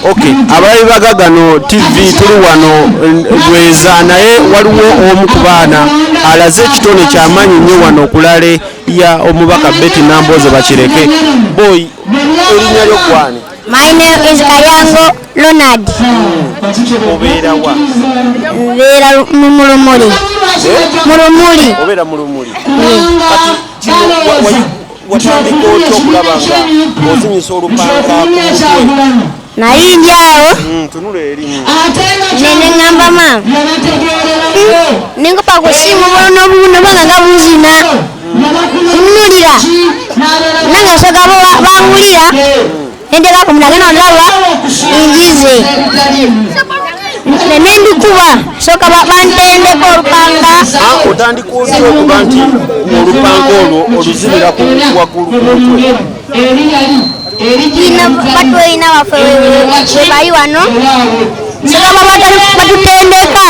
Okay, abayi bagagano TV tuli wano Bweza naye waliwo omu ku baana alaze ekitone ky'amaanyi nnyo wano okulale ya omubaka Betty Nambooze Bakireke. Boy, erinnya lyo gwani? My name is Kayango Leonard. Obeera wa? Obeera mu Mulumuli. Mulumuli. Obeera Mulumuli. Kati kino watandika otya okulaba nga ozinyisa olupanga ku mutwe? Nayimbye awo. Tunula erimu. Nene ngamba maama. Ninkupa ku simu n'obanga nga buzina. Nnulira. Nange nsooka bangulira. Endeka ku mulage n'olaba njize. Nendikuba sooka bantendeko olupanga. Otandika otya okuba nti olupanga olwo oluzibira waggulu ku mutwe? Batulina baffe bali wano sooka batutendeka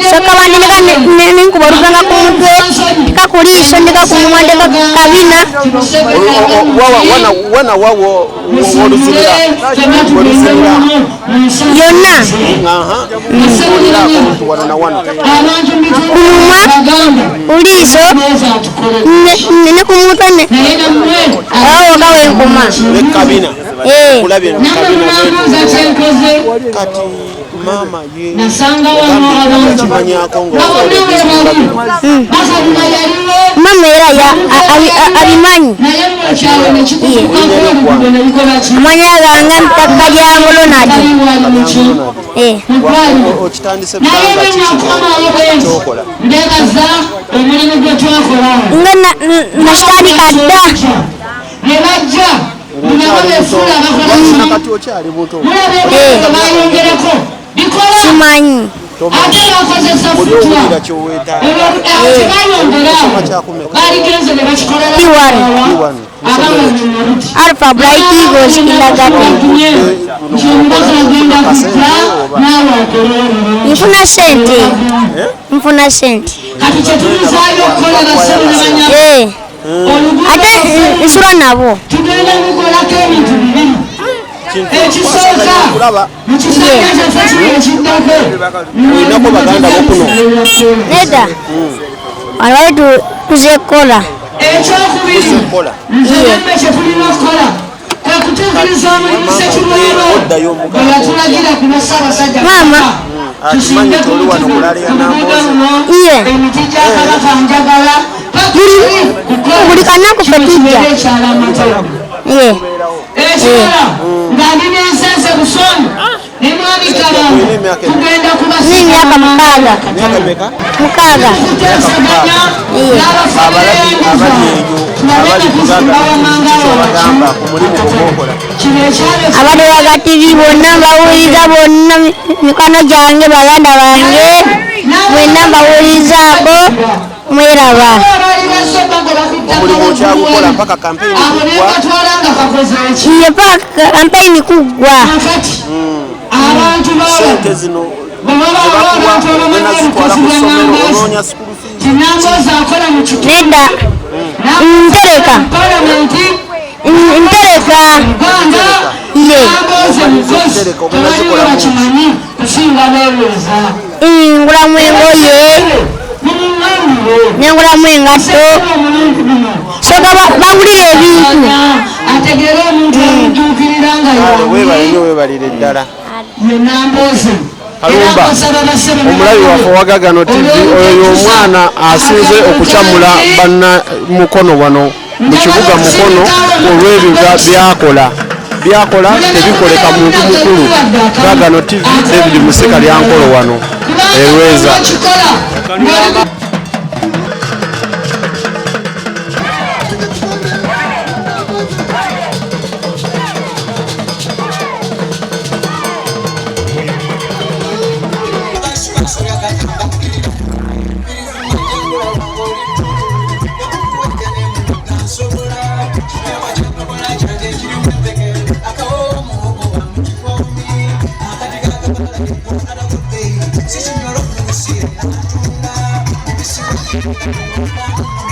sooka bandendeka nenkuba olupanga ku mutwe ndeka ku liiso ndeka ku mumwa ndeka kabina wana wawo oluzibira yonna ku mumwa ku liiso ne ku mutwe awo waka wenkuma nekabina kulabye kati mama ye kimanyako mama era abimanyi amanya gange Kayango Leonard. Okitandise bbanga kyokola? Nga nakitandika dda kati okyali muto simanyi oli owulira kyoweetaaga Alpha Bright Eagles Kindergarten. Nfuna sente ate nsula nabo olinako baganda bokuno nedda wano bali tuzekola mama akimanyi toli wano kulalya Nambooze buli kanaku fe tujja n'emyaka mukaaga abali wagati bonna mbawuliriza bonna mikono gyange baganda bange mwenna mbawulirizaako mweraba omulimu okyagukola mpaka kampeyini ye paka kampeyini kuggwa sente zino zebakuwa ogenda zitwala ku ssomero onoonya sikulu fiizi nedda ntereka ye okutereka ogenda zikola ngulamu engoye nengulamu engatto sooka bangulira ebintu weebale nyo weebalire ddala Kalumba omulabi waffe Wagagano TV oyo omwana asinze okukyamula banna mukono wano mu kibuga mukono olw'ebyo byakola tebikoleka muntu mukulu. Wagagano TV David Musika lyankolo wano Lweza. Thank you.